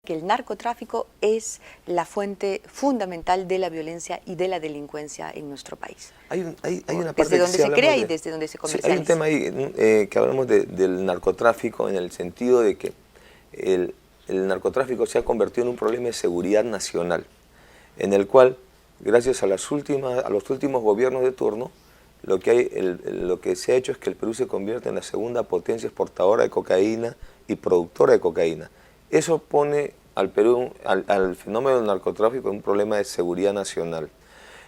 que el narcotráfico es la fuente fundamental de la violencia y de la delincuencia en nuestro país. Hay una parte desde donde se crea y desde donde se comercializa. Sí, hay un tema ahí que hablamos del narcotráfico en el sentido de que el narcotráfico se ha convertido en un problema de seguridad nacional, en el cual, gracias a los últimos gobiernos de turno, lo que se ha hecho es que el Perú se convierte en la segunda potencia exportadora de cocaína y productora de cocaína. Eso pone al Perú, al fenómeno del narcotráfico, en un problema de seguridad nacional.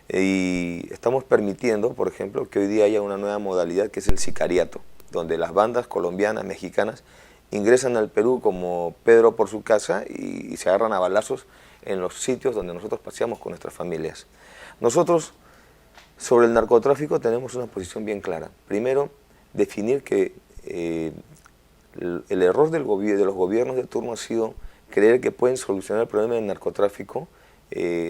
Y estamos permitiendo, por ejemplo, que hoy día haya una nueva modalidad que es el sicariato, donde las bandas colombianas, mexicanas, ingresan al Perú como Pedro por su casa y se agarran a balazos en los sitios donde nosotros paseamos con nuestras familias. Nosotros, sobre el narcotráfico, tenemos una posición bien clara. Primero, definir que el error de los gobiernos de turno ha sido creer que pueden solucionar el problema del narcotráfico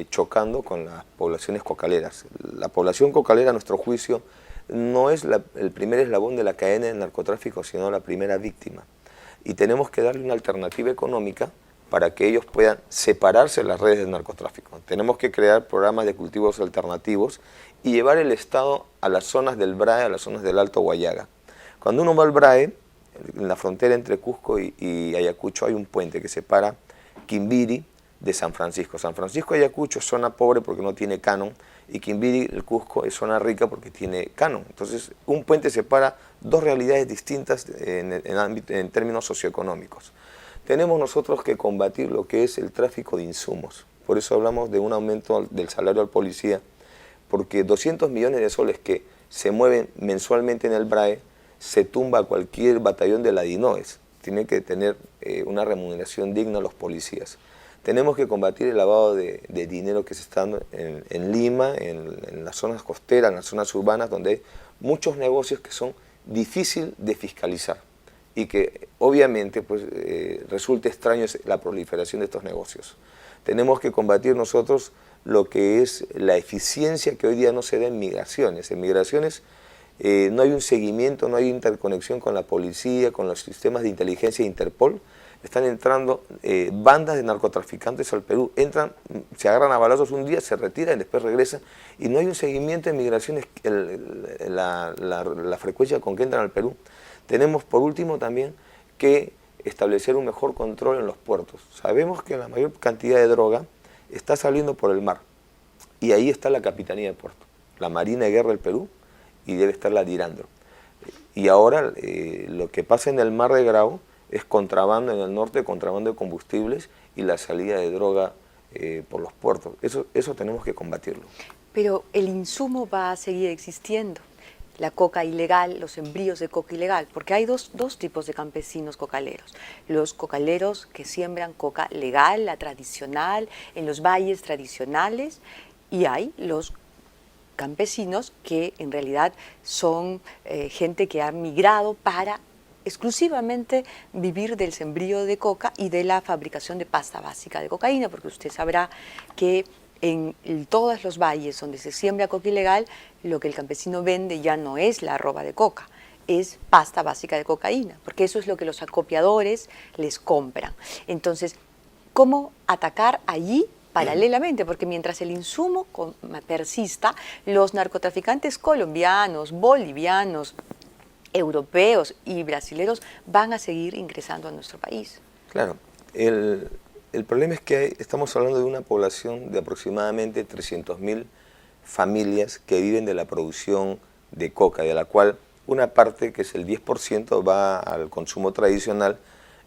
chocando con las poblaciones cocaleras. La población cocalera, a nuestro juicio, no es el primer eslabón de la cadena del narcotráfico, sino la primera víctima. Y tenemos que darle una alternativa económica para que ellos puedan separarse de las redes del narcotráfico. Tenemos que crear programas de cultivos alternativos y llevar el Estado a las zonas del BRAE, a las zonas del Alto Guayaga. Cuando uno va al BRAE, en la frontera entre Cusco y Ayacucho hay un puente que separa Quimbiri de San Francisco. San Francisco y Ayacucho es zona pobre porque no tiene canon, y Quimbiri, el Cusco, es zona rica porque tiene canon. Entonces, un puente separa dos realidades distintas en términos socioeconómicos. Tenemos nosotros que combatir lo que es el tráfico de insumos. Por eso hablamos de un aumento del salario al policía, porque 200 millones de soles que se mueven mensualmente en el BRAE se tumba a cualquier batallón de la DINOES. Tiene que tener una remuneración digna a los policías. Tenemos que combatir el lavado de dinero que se está dando en Lima, en las zonas costeras, en las zonas urbanas, donde hay muchos negocios que son difíciles de fiscalizar y que obviamente pues, resulta extraño la proliferación de estos negocios. Tenemos que combatir nosotros lo que es la eficiencia que hoy día no se da en migraciones. En migraciones no hay un seguimiento, no hay interconexión con la policía, con los sistemas de inteligencia de Interpol. Están entrando bandas de narcotraficantes al Perú, entran, se agarran a balazos un día, se retiran y después regresan, y no hay un seguimiento de migraciones, la frecuencia con que entran al Perú. Tenemos por último también que establecer un mejor control en los puertos. Sabemos que la mayor cantidad de droga está saliendo por el mar, y ahí está la Capitanía de Puerto, la Marina de Guerra del Perú, y debe estar la DIRANDRO. Y ahora lo que pasa en el Mar de Grau es contrabando en el norte, contrabando de combustibles y la salida de droga por los puertos. Eso tenemos que combatirlo. Pero el insumo va a seguir existiendo. La coca ilegal, los sembríos de coca ilegal, porque hay dos tipos de campesinos cocaleros. Los cocaleros que siembran coca legal, la tradicional, en los valles tradicionales, y hay los campesinos que en realidad son gente que ha migrado para exclusivamente vivir del sembrío de coca y de la fabricación de pasta básica de cocaína, porque usted sabrá que en todos los valles donde se siembra coca ilegal, lo que el campesino vende ya no es la arroba de coca, es pasta básica de cocaína, porque eso es lo que los acopiadores les compran. Entonces, ¿cómo atacar allí paralelamente? Porque mientras el insumo persista, los narcotraficantes colombianos, bolivianos, europeos y brasileños van a seguir ingresando a nuestro país. Claro, el problema es que estamos hablando de una población de aproximadamente 300.000 familias que viven de la producción de coca, de la cual una parte, que es el 10%, va al consumo tradicional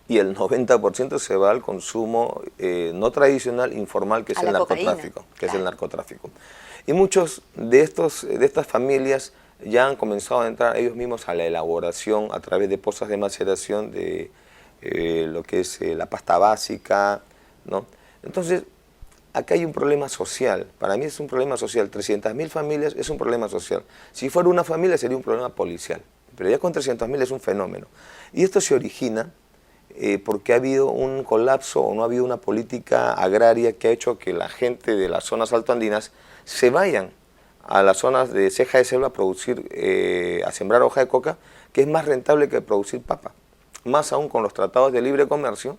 y el 90% se va al consumo no tradicional, informal, que es el narcotráfico. Y muchos de estas familias ya han comenzado a entrar ellos mismos a la elaboración a través de pozas de maceración de lo que es la pasta básica, ¿no? Entonces, acá hay un problema social. Para mí es un problema social. 300.000 familias es un problema social. Si fuera una familia sería un problema policial, pero ya con 300.000 es un fenómeno. Y esto se origina porque ha habido un colapso o no ha habido una política agraria que ha hecho que la gente de las zonas altoandinas se vayan a las zonas de ceja de selva a producir, a sembrar hoja de coca, que es más rentable que producir papa. Más aún con los tratados de libre comercio,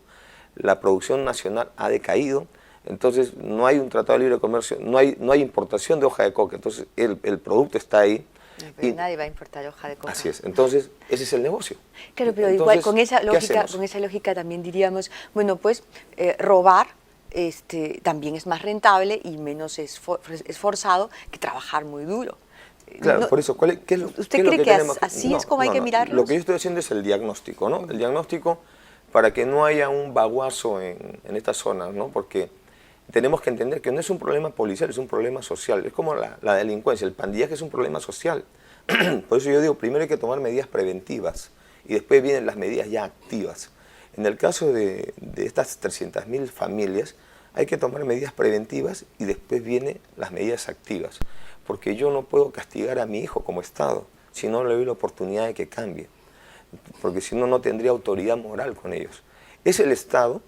la producción nacional ha decaído, entonces no hay un tratado de libre comercio, no hay importación de hoja de coca, entonces el producto está ahí. Pero nadie va a importar hoja de coca. Así es, entonces ese es el negocio. Claro, pero Entonces, igual con esa lógica también diríamos, bueno, pues robar también es más rentable y menos esforzado que trabajar muy duro. Claro, No, por eso, ¿qué es lo, ¿usted qué es lo cree que que tenemos? así es como hay que mirarlo? Lo que yo estoy haciendo es el diagnóstico, ¿no? El diagnóstico para que no haya un baguazo en estas zonas, ¿no? Porque tenemos que entender que no es un problema policial, es un problema social. Es como la delincuencia, el pandillaje es un problema social. Por eso yo digo, primero hay que tomar medidas preventivas y después vienen las medidas ya activas. En el caso de estas 300.000 familias, hay que tomar medidas preventivas y después vienen las medidas activas. Porque yo no puedo castigar a mi hijo como Estado si no le doy la oportunidad de que cambie. Porque si no, no tendría autoridad moral con ellos. Es el Estado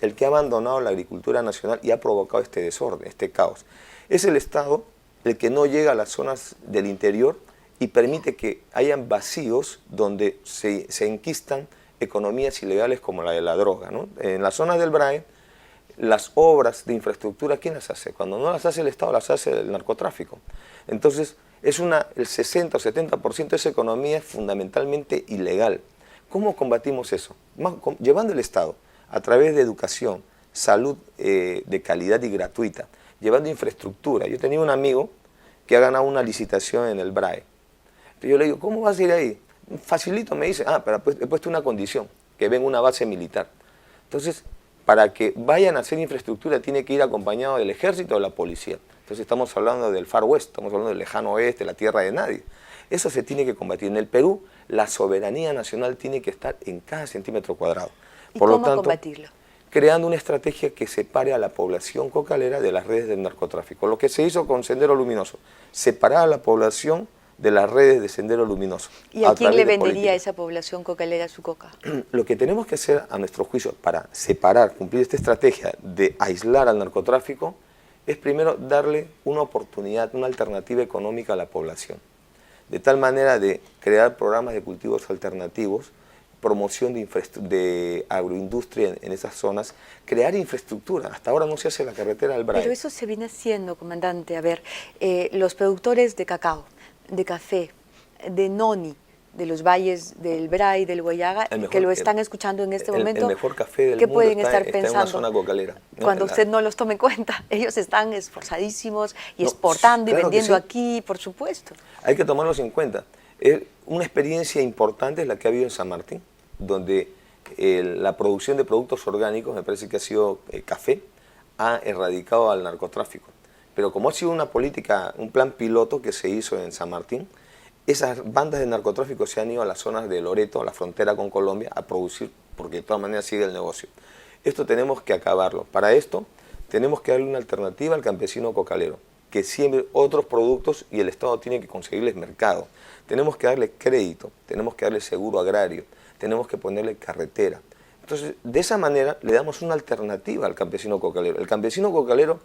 el que ha abandonado la agricultura nacional y ha provocado este desorden, este caos. Es el Estado el que no llega a las zonas del interior y permite que hayan vacíos donde se enquistan economías ilegales como la de la droga, ¿no? En las zonas del BRAE, las obras de infraestructura, ¿quién las hace? Cuando no las hace el Estado, las hace el narcotráfico. Entonces, el 60 o 70% de esa economía es fundamentalmente ilegal. ¿Cómo combatimos eso? Llevando el Estado a través de educación, salud de calidad y gratuita, llevando infraestructura. Yo tenía un amigo que ha ganado una licitación en el BRAE. Yo le digo, ¿cómo vas a ir ahí? Facilito, me dice, pero he puesto una condición, que venga una base militar. Entonces, para que vayan a hacer infraestructura tiene que ir acompañado del ejército o de la policía. Entonces estamos hablando del Far West, estamos hablando del lejano oeste, la tierra de nadie. Eso se tiene que combatir. En el Perú, la soberanía nacional tiene que estar en cada centímetro cuadrado. Por lo tanto, combatirlo? Creando una estrategia que separe a la población cocalera de las redes del narcotráfico. Lo que se hizo con Sendero Luminoso, separar a la población de las redes de Sendero Luminoso. ¿Y a quién le vendería a esa población cocalera su coca? Lo que tenemos que hacer, a nuestro juicio, para separar, cumplir esta estrategia de aislar al narcotráfico, es primero darle una oportunidad, una alternativa económica a la población. De tal manera de crear programas de cultivos alternativos, promoción de agroindustria en esas zonas, crear infraestructura. Hasta ahora no se hace la carretera al BRAE. Pero eso se viene haciendo, comandante. A ver, los productores de cacao, de café, de noni, de los valles del BRAE y del Guayaga, que lo están escuchando en este momento, el mejor café del ¿qué mundo pueden está estar pensando? En una zona cocalera, ¿no? Cuando usted no los tome en cuenta, ellos están esforzadísimos y exportando y vendiendo aquí, por supuesto. Hay que tomarlos en cuenta. Una experiencia importante es la que ha habido en San Martín, donde la producción de productos orgánicos, me parece que ha sido café, ha erradicado al narcotráfico. Pero como ha sido una política, un plan piloto que se hizo en San Martín, esas bandas de narcotráfico se han ido a las zonas de Loreto, a la frontera con Colombia, a producir, porque de todas maneras sigue el negocio. Esto tenemos que acabarlo. Para esto tenemos que darle una alternativa al campesino cocalero, que siembre otros productos y el Estado tiene que conseguirles mercado. Tenemos que darle crédito, tenemos que darle seguro agrario, tenemos que ponerle carretera. Entonces, de esa manera le damos una alternativa al campesino cocalero. El campesino cocalero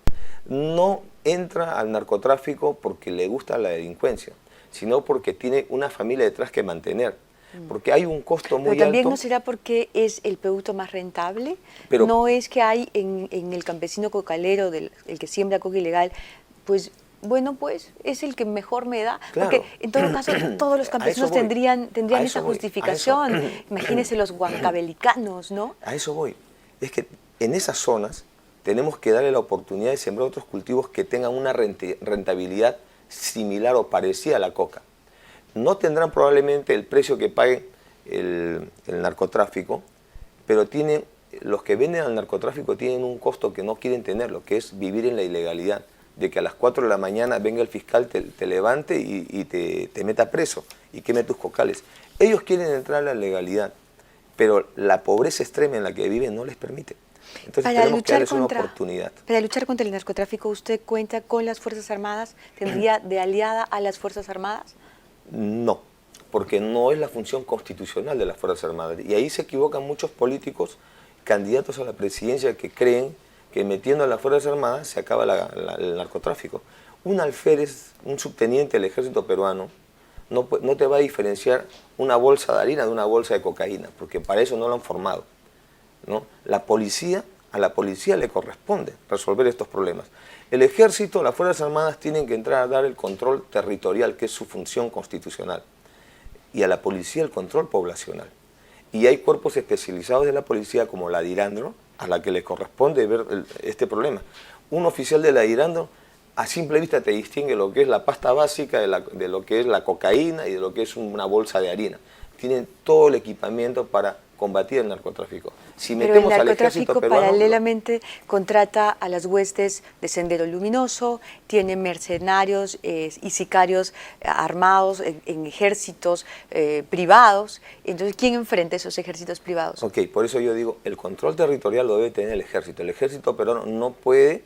no entra al narcotráfico porque le gusta la delincuencia, sino porque tiene una familia detrás que mantener, porque hay un costo muy alto. Pero también no será porque es el producto más rentable, pero no es que hay en el campesino cocalero, el que siembra coca ilegal, pues bueno, pues es el que mejor me da, claro. Porque en todo caso todos los campesinos tendrían esa justificación. Imagínense los huancavelicanos, ¿no? A eso voy. Es que en esas zonas tenemos que darle la oportunidad de sembrar otros cultivos que tengan una rentabilidad similar o parecida a la coca. No tendrán probablemente el precio que pague el narcotráfico, pero los que venden al narcotráfico tienen un costo que no quieren tenerlo, que es vivir en la ilegalidad, de que a las 4 de la mañana venga el fiscal, te levante y te meta preso y queme tus cocales. Ellos quieren entrar a la legalidad, pero la pobreza extrema en la que viven no les permite. Entonces tenemos que darles una oportunidad. Para luchar contra el narcotráfico, ¿usted cuenta con las Fuerzas Armadas? ¿Tendría de aliada a las Fuerzas Armadas? No, porque no es la función constitucional de las Fuerzas Armadas. Y ahí se equivocan muchos políticos, candidatos a la presidencia, que creen que metiendo a las Fuerzas Armadas se acaba el narcotráfico. Un alférez, un subteniente del ejército peruano, no te va a diferenciar una bolsa de harina de una bolsa de cocaína, porque para eso no lo han formado. ¿no? A la policía le corresponde resolver estos problemas. El ejército, las Fuerzas Armadas tienen que entrar a dar el control territorial, que es su función constitucional, y a la policía el control poblacional. Y hay cuerpos especializados de la policía, como la DIRANDRO, a la que le corresponde ver este problema. Un oficial de la DIRANDRO a simple vista te distingue lo que es la pasta básica de lo que es la cocaína y de lo que es una bolsa de harina. Tienen todo el equipamiento para combatir el narcotráfico. Si Pero metemos el al ejército narcotráfico peruano, paralelamente contrata a las huestes de Sendero Luminoso, tiene mercenarios y sicarios armados en ejércitos privados. Entonces, ¿quién enfrenta esos ejércitos privados? Ok, por eso yo digo, el control territorial lo debe tener el ejército. El ejército peruano no puede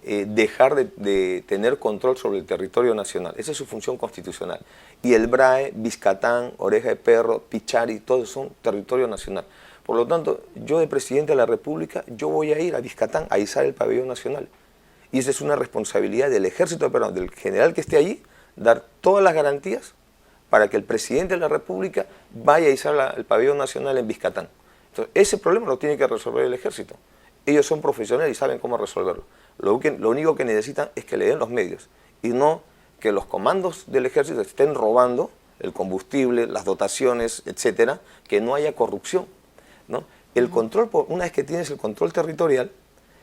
dejar de tener control sobre el territorio nacional. Esa es su función constitucional. Y el BRAE, Biscatán, Oreja de Perro, Pichari, todos son territorio nacional. Por lo tanto, yo de presidente de la República, yo voy a ir a Biscatán a izar el pabellón nacional. Y esa es una responsabilidad del ejército peruano, del general que esté allí, dar todas las garantías para que el presidente de la República vaya a izar el pabellón nacional en Biscatán. Entonces, ese problema lo tiene que resolver el ejército. Ellos son profesionales y saben cómo resolverlo. Lo único que necesitan es que le den los medios y no que los comandos del ejército estén robando el combustible, las dotaciones, etcétera, que no haya corrupción, ¿no? El control, una vez que tienes el control territorial,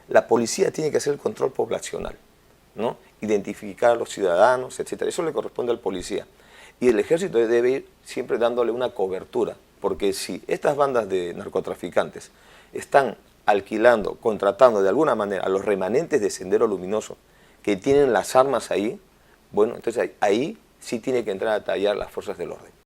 la policía tiene que hacer el control poblacional, ¿no? Identificar a los ciudadanos, etcétera. Eso le corresponde al policía. Y el ejército debe ir siempre dándole una cobertura, porque si estas bandas de narcotraficantes están alquilando, contratando de alguna manera a los remanentes de Sendero Luminoso que tienen las armas ahí, bueno, entonces ahí sí tiene que entrar a tallar las fuerzas del orden.